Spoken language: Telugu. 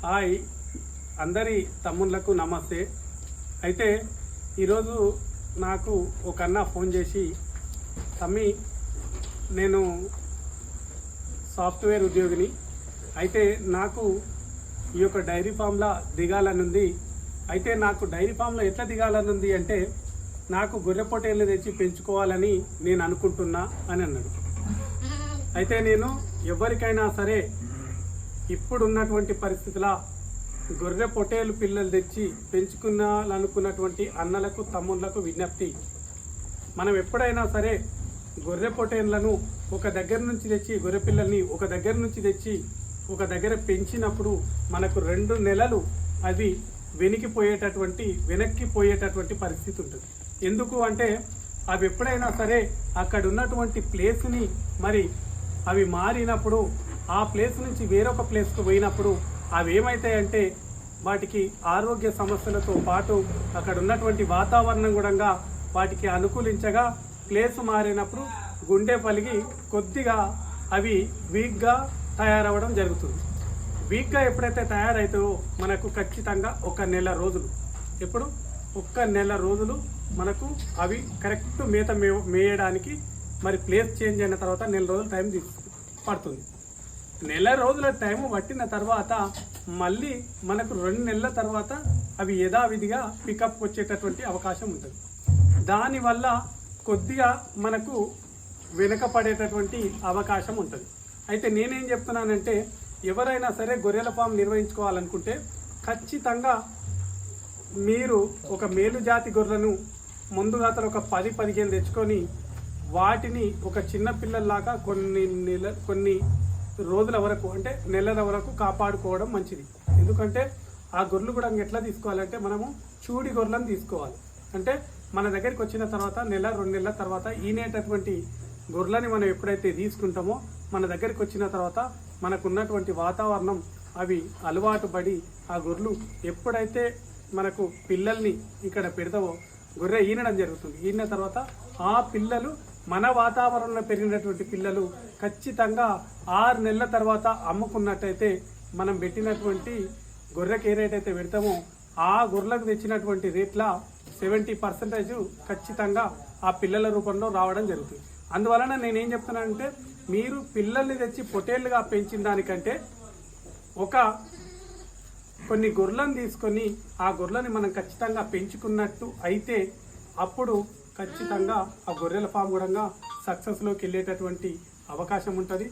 హాయ్ అందరి తమ్ముళ్లకు నమస్తే. అయితే ఈరోజు నాకు ఒక అన్న ఫోన్ చేసి, తమ్మి నేను సాఫ్ట్వేర్ ఉద్యోగిని, అయితే నాకు ఈ యొక్క డైరీ ఫామ్లో దిగాలనుంది. అయితే నాకు డైరీ ఫామ్లో ఎట్లా దిగాలనుంది అంటే, నాకు గొర్రె పొట్టేళ్ళు తెచ్చి పెంచుకోవాలని నేను అనుకుంటున్నా అని అన్నాడు. అయితే నేను ఎవరికైనా సరే ఇప్పుడున్నటువంటి పరిస్థితుల గొర్రె పొట్టేలు పిల్లలు తెచ్చి పెంచుకున్నాలనుకున్నటువంటి అన్నలకు తమ్ముళ్లకు విజ్ఞప్తి, మనం ఎప్పుడైనా సరే గొర్రె పొట్టేళ్లను ఒక దగ్గర నుంచి తెచ్చి గొర్రె పిల్లల్ని ఒక దగ్గర నుంచి తెచ్చి ఒక దగ్గర పెంచినప్పుడు మనకు 2 నెలలు అది వెనక్కిపోయేటటువంటి పరిస్థితి ఉంటుంది. ఎందుకు అంటే అవి ఎప్పుడైనా సరే అక్కడ ఉన్నటువంటి ప్లేస్ని మరి అవి మారినప్పుడు ఆ ప్లేస్ నుంచి వేరొక ప్లేస్కు పోయినప్పుడు అవి ఏమవుతాయంటే వాటికి ఆరోగ్య సమస్యలతో పాటు అక్కడ ఉన్నటువంటి వాతావరణం కూడా వాటికి అనుకూలించగా ప్లేస్ మారినప్పుడు గుండె పలిగి కొద్దిగా అవి వీక్గా తయారవ్వడం జరుగుతుంది. వీక్గా ఎప్పుడైతే తయారవుతాయో మనకు ఖచ్చితంగా 1 నెల రోజులు, ఎప్పుడు 1 నెల రోజులు మనకు అవి కరెక్ట్ మేత మేయడానికి మరి ప్లేస్ చేంజ్ అయిన తర్వాత 1 నెల రోజులు టైం పడుతుంది. 1 నెల రోజుల టైం పట్టిన తర్వాత మళ్ళీ మనకు 2 నెలల తర్వాత అవి యథావిధిగా పికప్ వచ్చేటటువంటి అవకాశం ఉంటుంది. దానివల్ల కొద్దిగా మనకు వెనుకపడేటటువంటి అవకాశం ఉంటుంది. అయితే నేనేం చెప్తున్నానంటే, ఎవరైనా సరే గొర్రెల ఫామ్ నిర్వహించుకోవాలనుకుంటే ఖచ్చితంగా మీరు ఒక మేలు జాతి గొర్రెలను ముందుగా ఒక 10-15 తెచ్చుకొని వాటిని ఒక చిన్న పిల్లల్లాగా కొన్ని రోజుల వరకు అంటే నెలల వరకు కాపాడుకోవడం మంచిది. ఎందుకంటే ఆ గొర్రెలు కూడా ఎట్లా తీసుకోవాలంటే, మనము చూడి గొర్రెలను తీసుకోవాలి. అంటే మన దగ్గరికి వచ్చిన తర్వాత 1-2 నెలల తర్వాత ఈనేటటువంటి గొర్రెలని మనం ఎప్పుడైతే తీసుకుంటామో మన దగ్గరికి వచ్చిన తర్వాత మనకున్నటువంటి వాతావరణం అవి అలవాటు పడి ఆ గొర్రెలు ఎప్పుడైతే మనకు పిల్లల్ని ఇక్కడ పెడతావో గొర్రె ఈనడం జరుగుతుంది. ఈనిన తర్వాత ఆ పిల్లలు మన వాతావరణంలో పెరిగినటువంటి పిల్లలు ఖచ్చితంగా 6 నెలల తర్వాత అమ్ముకున్నట్టయితే మనం పెట్టినటువంటి గొర్రెకి ఏ రేట్ అయితే పెడతామో ఆ గొర్రెలకు తెచ్చినటువంటి రేట్ల 70% ఖచ్చితంగా ఆ పిల్లల రూపంలో రావడం జరుగుతుంది. అందువలన నేనేం చెప్తున్నానంటే, మీరు పిల్లల్ని తెచ్చి పొట్టేళ్ళుగా పెంచిన దానికంటే కొన్ని గొర్రెలను తీసుకొని ఆ గొర్రెని మనం ఖచ్చితంగా పెంచుకున్నట్టు అయితే అప్పుడు ఖచ్చితంగా ఆ గొర్రెల ఫామ్ కూడా సక్సెస్లోకి వెళ్ళేటటువంటి అవకాశం ఉంటుంది.